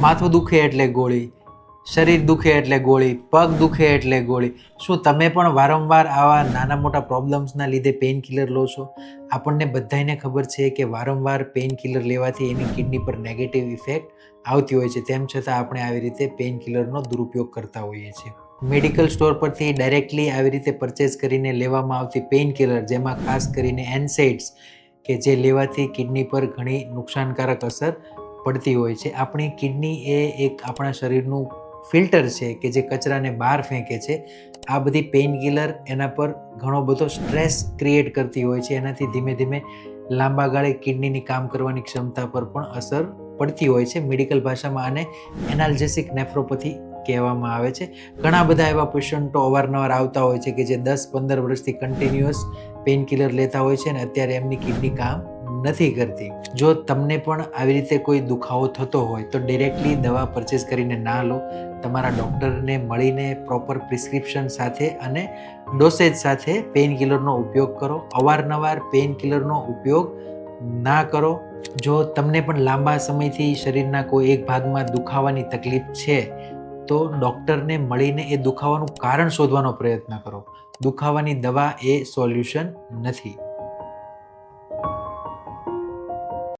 માથું દુખે એટલે ગોળી, શરીર દુખે એટલે ગોળી, પગ દુખે એટલે ગોળી. શું તમે પણ વારંવાર આવા નાના મોટા પ્રોબ્લેમ્સના લીધે પેઇન કિલર લો છો? આપણને બધાને ખબર છે કે વારંવાર પેઇન કિલર લેવાથી એની કિડની પર નેગેટિવ ઇફેક્ટ આવતી હોય છે. તેમ છતાં આપણે આવી રીતે પેઇન કિલરનો દુરુપયોગ કરતા હોઈએ છીએ. મેડિકલ સ્ટોર પરથી ડાયરેક્ટલી આવી રીતે પરચેઝ કરીને લેવામાં આવતી પેઇન કિલર, જેમાં ખાસ કરીને એનસેડ્સ, કે જે લેવાથી કિડની પર ઘણી નુકસાનકારક અસર પડતી હોય છે. આપણી કિડની એ એક આપણા શરીરનું ફિલ્ટર છે કે જે કચરાને બહાર ફેંકે છે. આ બધી પેઇન કિલર એના પર ઘણો બધો સ્ટ્રેસ ક્રિએટ કરતી હોય છે. એનાથી ધીમે ધીમે લાંબા ગાળે કિડનીની કામ કરવાની ક્ષમતા પર પણ અસર પડતી હોય છે. મેડિકલ ભાષામાં આને એનાલ્જેસિક નેફ્રોપેથી કહેવામાં આવે છે. ઘણા બધા એવા પેશન્ટો અવારનવાર આવતા હોય છે કે જે 10-15 વર્ષથી કન્ટિન્યુઅસ પેઇન કિલર લેતા હોય છે અને અત્યારે એમની કિડની કામ નથી કરતી. જો તમને પણ આવી રીતે કોઈ દુખાવો થતો હોય તો ડિરેક્ટલી દવા પરચેઝ કરીને ના લો. તમારા ડૉક્ટરને મળીને પ્રોપર પ્રિસ્ક્રિપ્શન સાથે અને ડોસેજ સાથે પેઇન કિલરનો ઉપયોગ કરો. અવારનવાર પેઇન કિલરનો ઉપયોગ ના કરો. જો તમને પણ લાંબા સમયથી શરીરના કોઈ એક ભાગમાં દુખાવાની તકલીફ છે તો ડૉક્ટરને મળીને એ દુખાવાનું કારણ શોધવાનો પ્રયત્ન કરો. દુખાવાની દવા એ સોલ્યુશન નથી.